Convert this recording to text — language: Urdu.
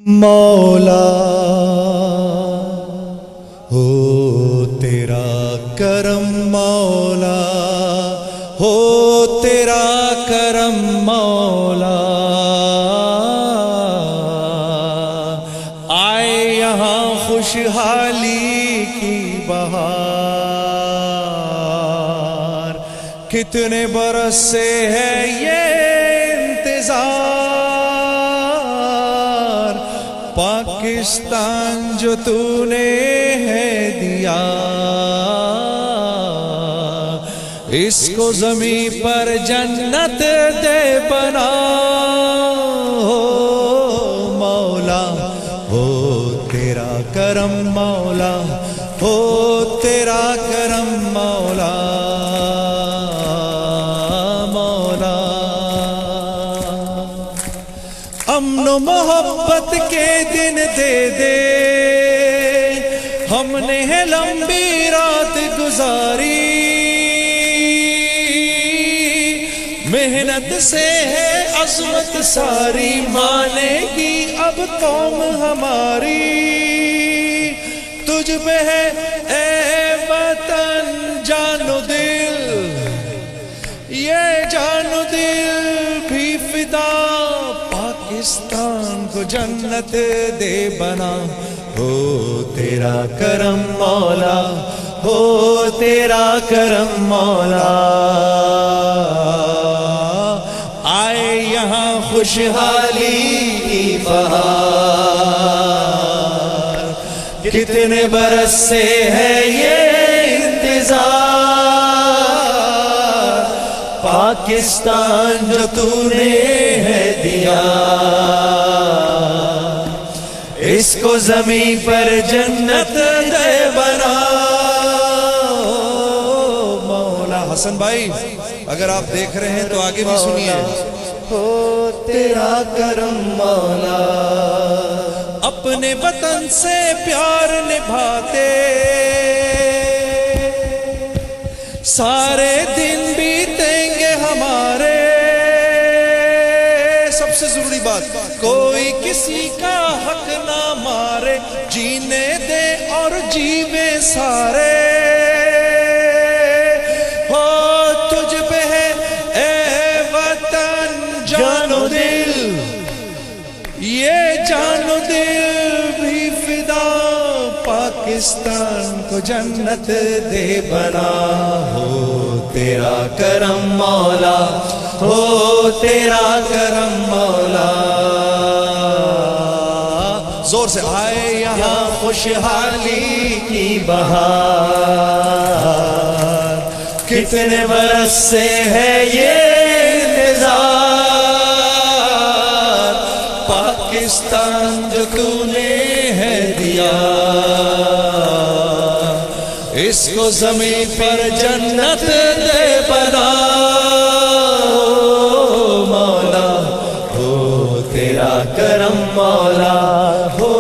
مولا ہو تیرا کرم مولا ہو تیرا کرم مولا آئے یہاں خوشحالی کی بہار کتنے برس سے ہے یہ انتظار پاکستان جو تو نے ہے دیا اس کو زمین پر جنت دے بنا ہو مولا ہو تیرا کرم مولا ہو تیرا کرم مولا امن و محبت کے دن دے دے ہم نے ہے لمبی رات گزاری محنت سے ہے عظمت ساری مانے گی اب قوم ہماری تجھ پہ ہے اے وطن جان و دل یہ جان و دل بھی فدا پاکستان کو جنت دے بنا ہو تیرا کرم مولا ہو تیرا کرم مولا آئے یہاں خوشحالی کی بہار کتنے برس سے ہے یہ انتظار پاکستان جو تو نے ہے دیا اس کو زمین پر جنت دے بنا مولا حسن بھائی اگر آپ دیکھ رہے ہیں تو آگے بھی سنیے ہو تیرا کرم مولا اپنے وطن سے پیار نبھاتے سارے دن بیتیں گے ہمارے سب سے ضروری بات کوئی کسی کا حق نہ مارے جینے دے اور جیوے سارے ہو تجھ پہ ہے اے وطن جان و دل یہ جان و دل بھی فدا پاکستان کو جنت دے بنا ہو تیرا کرم مولا ہو تیرا کرم مولا زور سے آئے یہاں خوشحالی کی بہار کتنے برس سے ہے یہ انتظار پاکستان جو تو نے ہے دیا اس کو زمین پر جنت دے بنا مولا ہو تیرا کرم مولا ہو